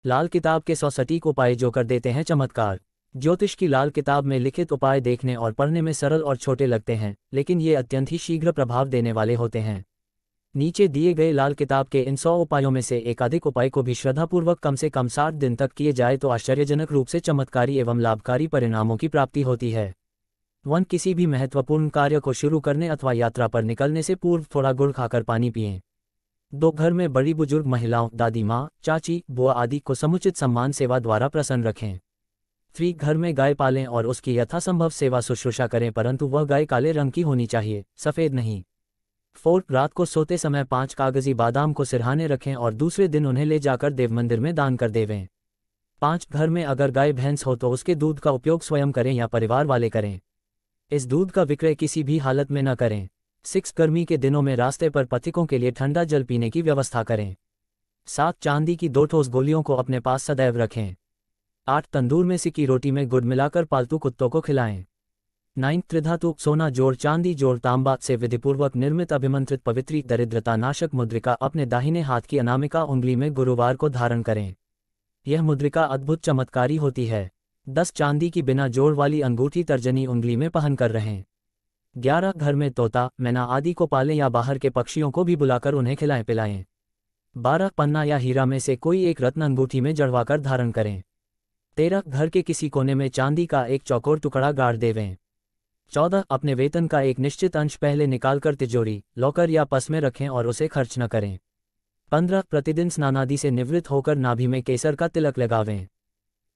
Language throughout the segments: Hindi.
लाल किताब के 100 सटीक उपाय जो कर देते हैं चमत्कार। ज्योतिष की लाल किताब में लिखित उपाय देखने और पढ़ने में सरल और छोटे लगते हैं, लेकिन ये अत्यंत ही शीघ्र प्रभाव देने वाले होते हैं। नीचे दिए गए लाल किताब के इन 100 उपायों में से एकाधिक उपाय को भी श्रद्धापूर्वक कम से कम 60 दिन तक किए जाए तो आश्चर्यजनक रूप से चमत्कारी एवं लाभकारी परिणामों की प्राप्ति होती है। 1. किसी भी महत्वपूर्ण कार्य को शुरू करने अथवा यात्रा पर निकलने से पूर्व थोड़ा गुड़ खाकर पानी पिएं। 2. घर में बड़ी बुजुर्ग महिलाओं, दादी माँ, चाची, बुआ आदि को समुचित सम्मान सेवा द्वारा प्रसन्न रखें। 3. घर में गाय पालें और उसकी यथासंभव सेवा शुश्रूषा करें, परंतु वह गाय काले रंग की होनी चाहिए, सफ़ेद नहीं। 4. रात को सोते समय 5 कागजी बादाम को सिरहाने रखें और दूसरे दिन उन्हें ले जाकर देव मंदिर में दान कर देवें। 5. घर में अगर गाय भैंस हो तो उसके दूध का उपयोग स्वयं करें या परिवार वाले करें। इस दूध का विक्रय किसी भी हालत में न करें। 6. गर्मी के दिनों में रास्ते पर पथिकों के लिए ठंडा जल पीने की व्यवस्था करें। 7. चांदी की 2 ठोस गोलियों को अपने पास सदैव रखें। 8. तंदूर में सिकी रोटी में गुड़ मिलाकर पालतू कुत्तों को खिलाएं। 9. त्रिधातु सोना जोड़, चांदी जोड़, तांबा से विधिपूर्वक निर्मित अभिमंत्रित पवित्री दरिद्रता नाशक मुद्रिका अपने दाहिने हाथ की अनामिका उंगली में गुरुवार को धारण करें। यह मुद्रिका अद्भुत चमत्कारी होती है। 10. चांदी की बिना जोड़ वाली अंगूठी तर्जनी उंगली में पहन कर रहें। 11. घर में तोता, मैना आदि को पालें या बाहर के पक्षियों को भी बुलाकर उन्हें खिलाएं पिलाएं। 12. पन्ना या हीरा में से कोई एक रत्न अंगूठी में जड़वाकर धारण करें। 13. घर के किसी कोने में चांदी का एक चौकोर टुकड़ा गाड़ देवें। 14. अपने वेतन का एक निश्चित अंश पहले निकालकर तिजोरी, लॉकर या पर्स में रखें और उसे खर्च न करें। 15. प्रतिदिन स्नानादि से निवृत्त होकर नाभि में केसर का तिलक लगावें।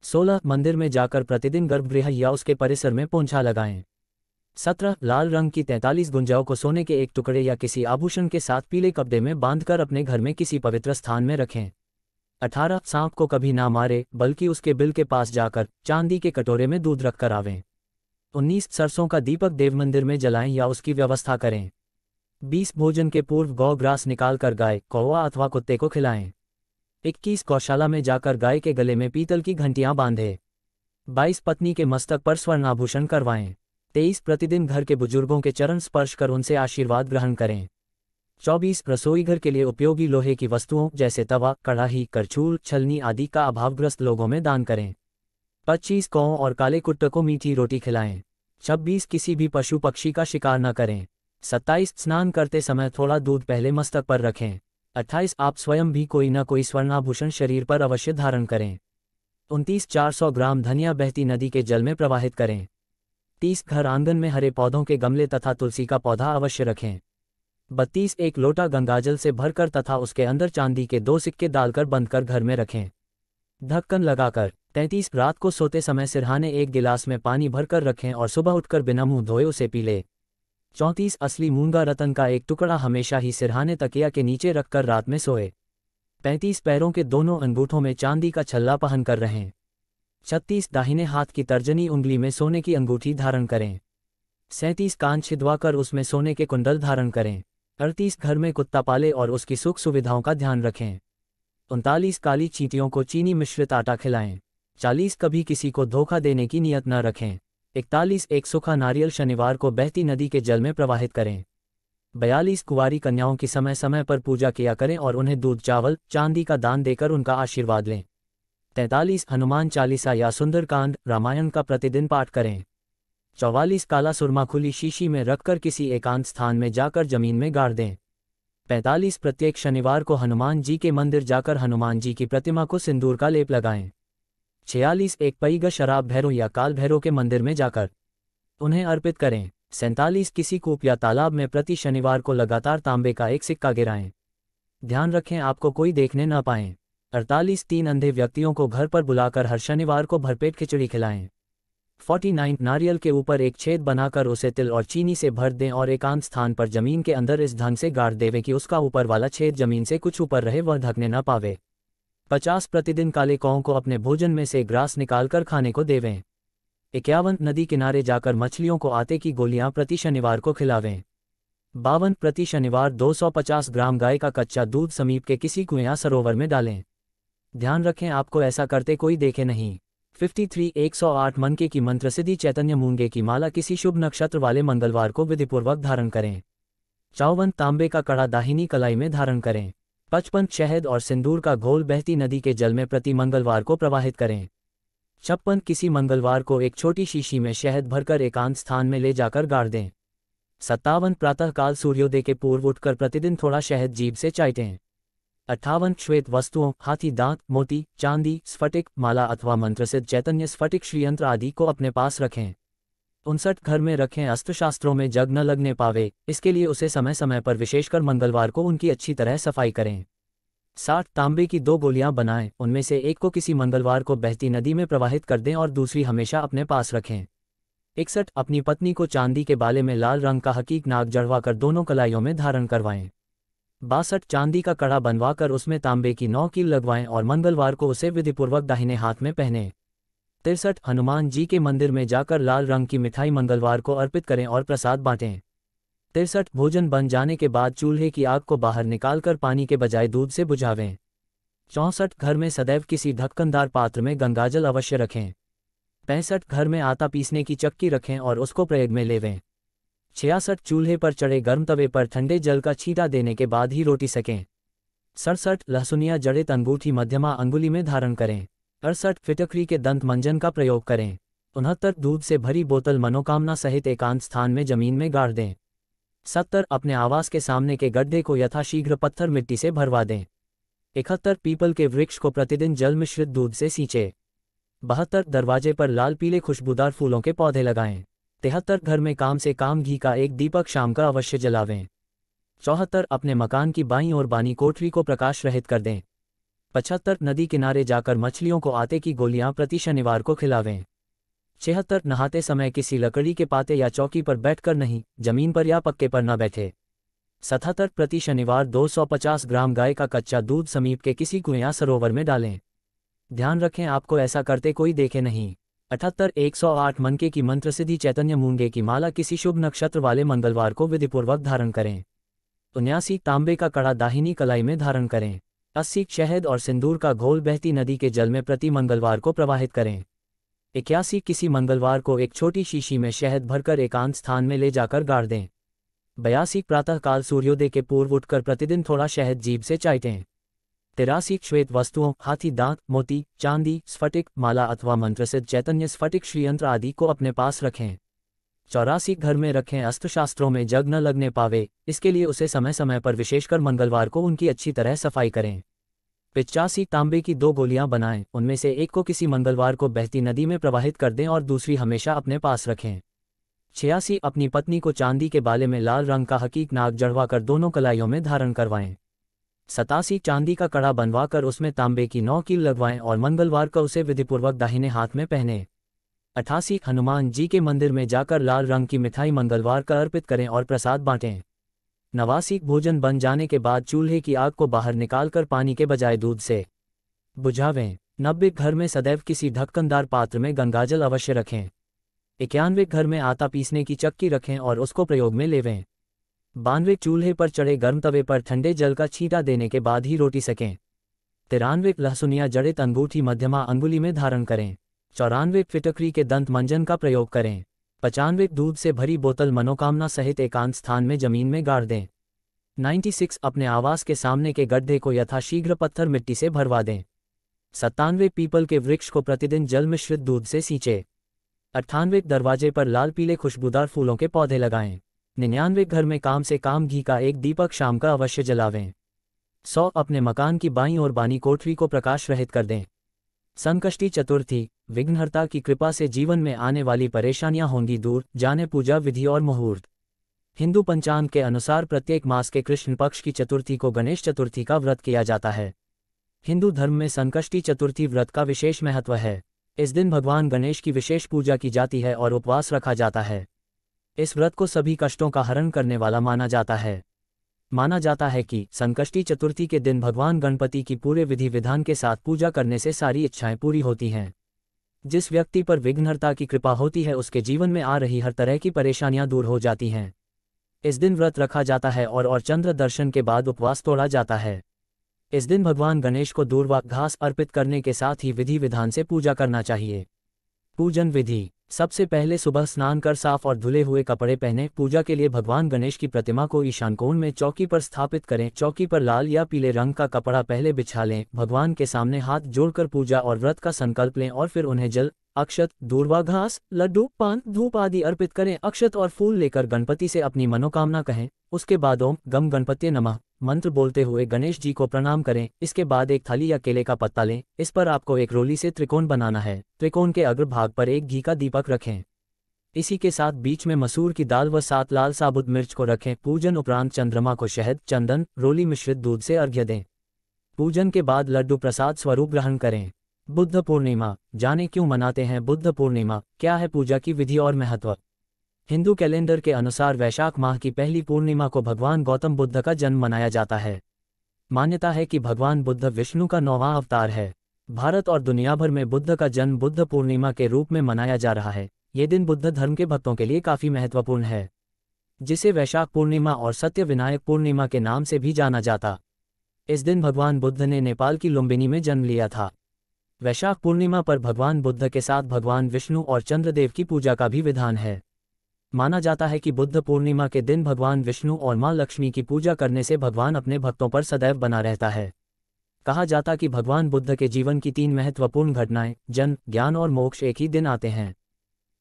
16. मंदिर में जाकर प्रतिदिन गर्भगृह या उसके परिसर में पोंछा लगाएं। 17. लाल रंग की 43 गुंजाओं को सोने के एक टुकड़े या किसी आभूषण के साथ पीले कपड़े में बांधकर अपने घर में किसी पवित्र स्थान में रखें। 18. सांप को कभी ना मारे, बल्कि उसके बिल के पास जाकर चांदी के कटोरे में दूध रखकर आवें। 19. सरसों का दीपक देव मंदिर में जलाएं या उसकी व्यवस्था करें। 20. भोजन के पूर्व गौ ग्रास निकालकर गाय, कौवा अथवा कुत्ते को खिलाएं। 21. गौशाला में जाकर गाय के गले में पीतल की घंटियां बांधें। 22. पत्नी के मस्तक पर स्वर्ण आभूषण करवाएं। 23. प्रतिदिन घर के बुजुर्गों के चरण स्पर्श कर उनसे आशीर्वाद ग्रहण करें। 24. रसोईघर के लिए उपयोगी लोहे की वस्तुओं जैसे तवा, कढ़ाई, करछूल, छलनी आदि का अभावग्रस्त लोगों में दान करें। 25. कौओं और काले कुत्ते को मीठी रोटी खिलाएं। 26. किसी भी पशु पक्षी का शिकार न करें। 27. स्नान करते समय थोड़ा दूध पहले मस्तक पर रखें। 28. आप स्वयं भी कोई न कोई स्वर्णाभूषण शरीर पर अवश्य धारण करें। 29. 400 ग्राम धनिया बहती नदी के जल में प्रवाहित करें। 30. घर आंगन में हरे पौधों के गमले तथा तुलसी का पौधा अवश्य रखें। 32. एक लोटा गंगाजल से भरकर तथा उसके अंदर चांदी के 2 सिक्के डालकर बंद कर घर में रखें, ढक्कन लगाकर। 33. रात को सोते समय सिरहाने एक गिलास में पानी भरकर रखें और सुबह उठकर बिना मुंह धोए उसे पी ले। 34. असली मूंगा रतन का एक टुकड़ा हमेशा ही सिरहाने तकिया के नीचे रखकर रात में सोए। 35. पैरों के दोनों अंगूठों में चांदी का छल्ला पहन कर रहें। 36. दाहिने हाथ की तर्जनी उंगली में सोने की अंगूठी धारण करें। 37. कान छिदवाकर उसमें सोने के कुंडल धारण करें। 38. घर में कुत्ता पाले और उसकी सुख सुविधाओं का ध्यान रखें। 39. काली चींटियों को चीनी मिश्रित आटा खिलाएं। 40. कभी किसी को धोखा देने की नियत न रखें। 41. एक सूखा नारियल शनिवार को बहती नदी के जल में प्रवाहित करें। 42. कुंवारी कन्याओं की समय समय पर पूजा किया करें और उन्हें दूध, चावल, चांदी का दान देकर उनका आशीर्वाद लें। 43. हनुमान चालीसा या सुंदरकांड, रामायण का प्रतिदिन पाठ करें। 44. काला सुरमा खुली शीशी में रखकर किसी एकांत स्थान में जाकर जमीन में गाड़ दें। 45. प्रत्येक शनिवार को हनुमान जी के मंदिर जाकर हनुमान जी की प्रतिमा को सिंदूर का लेप लगाएं। 46. एक पैगा शराब भैरव या काल भैरव के मंदिर में जाकर उन्हें अर्पित करें। 47. किसी कूप या तालाब में प्रति शनिवार को लगातार तांबे का एक सिक्का गिराएं। ध्यान रखें आपको कोई देखने न पाए। 48. 3 अंधे व्यक्तियों को घर पर बुलाकर हर शनिवार को भरपेट खिचड़ी खिलाएं। 49. नारियल के ऊपर एक छेद बनाकर उसे तिल और चीनी से भर दें और एकांत स्थान पर जमीन के अंदर इस ढंग से गाड़ देवें कि उसका ऊपर वाला छेद जमीन से कुछ ऊपर रहे, वह ढकने न पावे। 50. प्रतिदिन काले कौओं को अपने भोजन में से ग्रास निकालकर खाने को देवें। 51. नदी किनारे जाकर मछलियों को आटे की गोलियां प्रति शनिवार को खिलावें। 52. प्रति शनिवार 250 ग्राम गाय का कच्चा दूध समीप के किसी कुएं या सरोवर में डालें। ध्यान रखें आपको ऐसा करते कोई देखे नहीं। 53. 108 मनके की मंत्र सिद्धि चैतन्य मूंगे की माला किसी शुभ नक्षत्र वाले मंगलवार को विधिपूर्वक धारण करें। 54. तांबे का कड़ा दाहिनी कलाई में धारण करें। 55 शहद और सिंदूर का घोल बहती नदी के जल में प्रति मंगलवार को प्रवाहित करें। 56 किसी मंगलवार को एक छोटी शीशी में शहद भरकर एकांत स्थान में ले जाकर गाड़ दें। 57 प्रातःकाल सूर्योदय के पूर्व उठकर प्रतिदिन थोड़ा शहद जीभ से चाटें। 58 श्वेत वस्तुओं हाथी दांत, मोती, चांदी, स्फटिक, माला अथवा मंत्रसिद्ध चैतन्य स्फटिक श्रीयंत्र आदि को अपने पास रखें। 59 घर में रखें अस्त्रशास्त्रों में जग न लगने पावे, इसके लिए उसे समय समय पर विशेषकर मंगलवार को उनकी अच्छी तरह सफाई करें। 60 तांबे की 2 गोलियां बनाएं, उनमें से एक को किसी मंगलवार को बहती नदी में प्रवाहित कर दें और दूसरी हमेशा अपने पास रखें। 61 अपनी पत्नी को चांदी के बाले में लाल रंग का हकीक नाग जड़वाकर दोनों कलाइयों में धारण करवाएं। 62 चांदी का कड़ा बनवाकर उसमें तांबे की 9 कील लगवाएं और मंगलवार को उसे विधिपूर्वक दाहिने हाथ में पहने। 63 हनुमान जी के मंदिर में जाकर लाल रंग की मिठाई मंगलवार को अर्पित करें और प्रसाद बांटें। 63 भोजन बन जाने के बाद चूल्हे की आग को बाहर निकालकर पानी के बजाय दूध से बुझावें। 64 घर में सदैव किसी ढक्कनदार पात्र में गंगाजल अवश्य रखें। 65 घर में आटा पीसने की चक्की रखें और उसको प्रयोग में लेवें। 66 चूल्हे पर चढ़े गर्म तवे पर ठंडे जल का छींटा देने के बाद ही रोटी सेकें। 67 लहसुनिया जड़ित अंगूठी मध्यमा अंगुली में धारण करें। 68 फिटकरी के दंत मंजन का प्रयोग करें। 69 दूध से भरी बोतल मनोकामना सहित एकांत स्थान में जमीन में गाड़ दें। 70 अपने आवास के सामने के गड्ढे को यथाशीघ्र पत्थर मिट्टी से भरवा दें। 71 पीपल के वृक्ष को प्रतिदिन जल मिश्रित दूध से सींचे। 72 दरवाजे पर लाल पीले खुशबूदार फूलों के पौधे लगाएं। 73 घर में काम से काम घी का एक दीपक शाम का अवश्य जलावें। 74 अपने मकान की बाईं ओर बानी कोठरी को प्रकाश रहित कर दें। 75 नदी किनारे जाकर मछलियों को आटे की गोलियां प्रति शनिवार को खिलावें। 76 नहाते समय किसी लकड़ी के पाते या चौकी पर बैठकर नहीं, जमीन पर या पक्के पर न बैठे। 77 प्रति शनिवार 250 ग्राम गाय का कच्चा दूध समीप के किसी कुएं या सरोवर में डालें। ध्यान रखें आपको ऐसा करते कोई देखे नहीं। 78 108 मनके की मंत्रसिद्धि चैतन्य मूंगे की माला किसी शुभ नक्षत्र वाले मंगलवार को विधिपूर्वक धारण करें। 79 तांबे का कड़ा दाहिनी कलाई में धारण करें। 80 शहद और सिंदूर का घोल बहती नदी के जल में प्रति मंगलवार को प्रवाहित करें। 81 किसी मंगलवार को एक छोटी शीशी में शहद भरकर एकांत स्थान में ले जाकर गाड़ दें। 82 प्रातःकाल सूर्योदय के पूर्व उठकर प्रतिदिन थोड़ा शहद जीभ से चाटें। 83 श्वेत वस्तुओं हाथी दांत, मोती, चांदी, स्फटिक, माला अथवा मंत्रसिद्ध चैतन्य स्फटिक श्रीयंत्र आदि को अपने पास रखें। 84 घर में रखें अस्त्रशास्त्रों में जग न लगने पावे, इसके लिए उसे समय समय पर विशेषकर मंगलवार को उनकी अच्छी तरह सफाई करें। 85 तांबे की 2 गोलियां बनाएं, उनमें से एक को किसी मंगलवार को बहती नदी में प्रवाहित कर दें और दूसरी हमेशा अपने पास रखें। 86 अपनी पत्नी को चांदी के बाले में लाल रंग का हकीक नाग जड़वाकर दोनों कलाइयों में धारण करवाएं। 87 चांदी का कड़ा बनवाकर उसमें तांबे की 9 कील लगवाएं और मंगलवार को उसे विधिपूर्वक दाहिने हाथ में पहने। 88 हनुमान जी के मंदिर में जाकर लाल रंग की मिठाई मंगलवार का अर्पित करें और प्रसाद बांटें। 89 भोजन बन जाने के बाद चूल्हे की आग को बाहर निकालकर पानी के बजाय दूध से बुझावें। 90 घर में सदैव किसी ढक्कनदार पात्र में गंगाजल अवश्य रखें। 91 घर में आटा पीसने की चक्की रखें और उसको प्रयोग में लेवें। 92 चूल्हे पर चढ़े गर्म तवे पर ठंडे जल का छींटा देने के बाद ही रोटी सेकें। 93 लहसुनिया जड़ित अंगूठी मध्यमा अंगुली में धारण करें। 94 फिटकरी के दंत मंजन का प्रयोग करें। 95 दूध से भरी बोतल मनोकामना सहित एकांत स्थान में जमीन में गाड़ दें। 96 अपने आवास के सामने के गड्ढे को यथाशीघ्र पत्थर मिट्टी से भरवा दें। 97 पीपल के वृक्ष को प्रतिदिन जल मिश्रित दूध से सींचे। 98 दरवाजे पर लाल पीले खुशबूदार फूलों के पौधे लगाएं। 99 घर में काम से काम घी का एक दीपक शाम का अवश्य जलावें। 100 अपने मकान की बाईं ओर बानी कोठरी को प्रकाश रहित कर दें। संकष्टी चतुर्थी विघ्नहर्ता की कृपा से जीवन में आने वाली परेशानियां होंगी दूर, जाने पूजा विधि और मुहूर्त। हिंदू पंचांग के अनुसार प्रत्येक मास के कृष्ण पक्ष की चतुर्थी को गणेश चतुर्थी का व्रत किया जाता है। हिंदू धर्म में संकष्टी चतुर्थी व्रत का विशेष महत्व है। इस दिन भगवान गणेश की विशेष पूजा की जाती है और उपवास रखा जाता है। इस व्रत को सभी कष्टों का हरण करने वाला माना जाता है। माना जाता है कि संकष्टी चतुर्थी के दिन भगवान गणपति की पूरे विधि विधान के साथ पूजा करने से सारी इच्छाएं पूरी होती हैं। जिस व्यक्ति पर विघ्नहर्ता की कृपा होती है उसके जीवन में आ रही हर तरह की परेशानियां दूर हो जाती हैं। इस दिन व्रत रखा जाता है और चंद्र दर्शन के बाद उपवास तोड़ा जाता है। इस दिन भगवान गणेश को दूर्वा घास अर्पित करने के साथ ही विधि विधान से पूजा करना चाहिए। पूजन विधि। सबसे पहले सुबह स्नान कर साफ और धुले हुए कपड़े पहने पूजा के लिए भगवान गणेश की प्रतिमा को ईशान कोण में चौकी पर स्थापित करें। चौकी पर लाल या पीले रंग का कपड़ा पहले बिछा लें। भगवान के सामने हाथ जोड़कर पूजा और व्रत का संकल्प लें और फिर उन्हें जल, अक्षत, दूर्वा घास, लड्डू, पान, धूप आदि अर्पित करें। अक्षत और फूल लेकर गणपति से अपनी मनोकामना कहें। उसके बाद ओम गम गणपत्ये नमः मंत्र बोलते हुए गणेश जी को प्रणाम करें। इसके बाद एक थाली या केले का पत्ता लें। इस पर आपको एक रोली से त्रिकोण बनाना है। त्रिकोण के अग्रभाग पर एक घी का दीपक रखें। इसी के साथ बीच में मसूर की दाल व 7 लाल साबुत मिर्च को रखें। पूजन उपरांत चंद्रमा को शहद, चंदन, रोली मिश्रित दूध से अर्घ्य दें। पूजन के बाद लड्डू प्रसाद स्वरूप ग्रहण करें। बुद्ध पूर्णिमा, जाने क्यों मनाते हैं बुद्ध पूर्णिमा, क्या है पूजा की विधि और महत्व। हिंदू कैलेंडर के अनुसार वैशाख माह की पहली पूर्णिमा को भगवान गौतम बुद्ध का जन्म मनाया जाता है। मान्यता है कि भगवान बुद्ध विष्णु का 9वां अवतार है। भारत और दुनिया भर में बुद्ध का जन्म बुद्ध पूर्णिमा के रूप में मनाया जा रहा है। ये दिन बुद्ध धर्म के भक्तों के लिए काफी महत्वपूर्ण है, जिसे वैशाख पूर्णिमा और सत्य विनायक पूर्णिमा के नाम से भी जाना जाता। इस दिन भगवान बुद्ध ने नेपाल की लुम्बिनी में जन्म लिया था। वैशाख पूर्णिमा पर भगवान बुद्ध के साथ भगवान विष्णु और चंद्रदेव की पूजा का भी विधान है। माना जाता है कि बुद्ध पूर्णिमा के दिन भगवान विष्णु और मां लक्ष्मी की पूजा करने से भगवान अपने भक्तों पर सदैव बना रहता है। कहा जाता कि भगवान बुद्ध के जीवन की 3 महत्वपूर्ण घटनाएं, जन्म, ज्ञान और मोक्ष एक ही दिन आते हैं।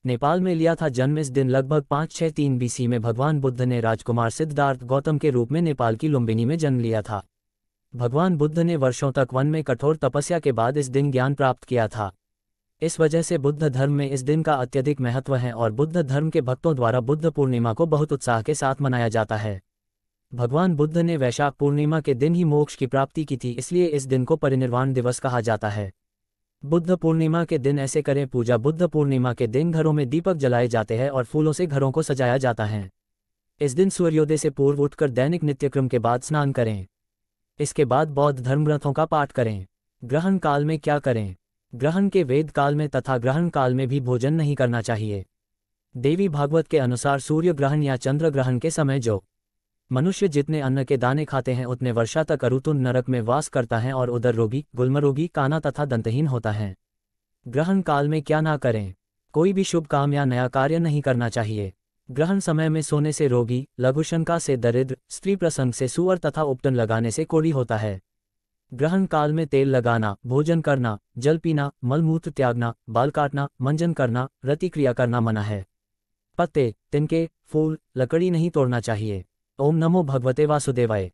नेपाल में लिया था जन्म। इस दिन लगभग 563 BC में भगवान बुद्ध ने राजकुमार सिद्धार्थ गौतम के रूप में नेपाल की लुम्बिनी में जन्म लिया था। भगवान बुद्ध ने वर्षों तक वन में कठोर तपस्या के बाद इस दिन ज्ञान प्राप्त किया था। इस वजह से बुद्ध धर्म में इस दिन का अत्यधिक महत्व है और बुद्ध धर्म के भक्तों द्वारा बुद्ध पूर्णिमा को बहुत उत्साह के साथ मनाया जाता है। भगवान बुद्ध ने वैशाख पूर्णिमा के दिन ही मोक्ष की प्राप्ति की थी, इसलिए इस दिन को परिनिर्वाण दिवस कहा जाता है। बुद्ध पूर्णिमा के दिन ऐसे करें पूजा। बुद्ध पूर्णिमा के दिन घरों में दीपक जलाए जाते हैं और फूलों से घरों को सजाया जाता है। इस दिन सूर्योदय से पूर्व उठकर दैनिक नित्यक्रम के बाद स्नान करें। इसके बाद बौद्ध धर्म ग्रंथों का पाठ करें। ग्रहण काल में क्या करें। ग्रहण के वेद काल में तथा ग्रहण काल में भी भोजन नहीं करना चाहिए। देवी भागवत के अनुसार सूर्य ग्रहण या चंद्र ग्रहण के समय जो मनुष्य जितने अन्न के दाने खाते हैं उतने वर्षा तक अरुतुंड नरक में वास करता है और उदर रोगी, गुल्मरोगी, काना तथा दंतहीन होता है। ग्रहण काल में क्या ना करें। कोई भी शुभ काम या नया कार्य नहीं करना चाहिए। ग्रहण समय में सोने से रोगी, लघुशंका से दरिद्र, स्त्री प्रसंग से सुअर तथा उपटन लगाने से कोढ़ी होता है। ग्रहण काल में तेल लगाना, भोजन करना, जल पीना, मलमूत्र त्यागना, बाल काटना, मंजन करना, रति क्रिया करना मना है। पत्ते, तिनके, फूल, लकड़ी नहीं तोड़ना चाहिए। ओम नमो भगवते वासुदेवाय।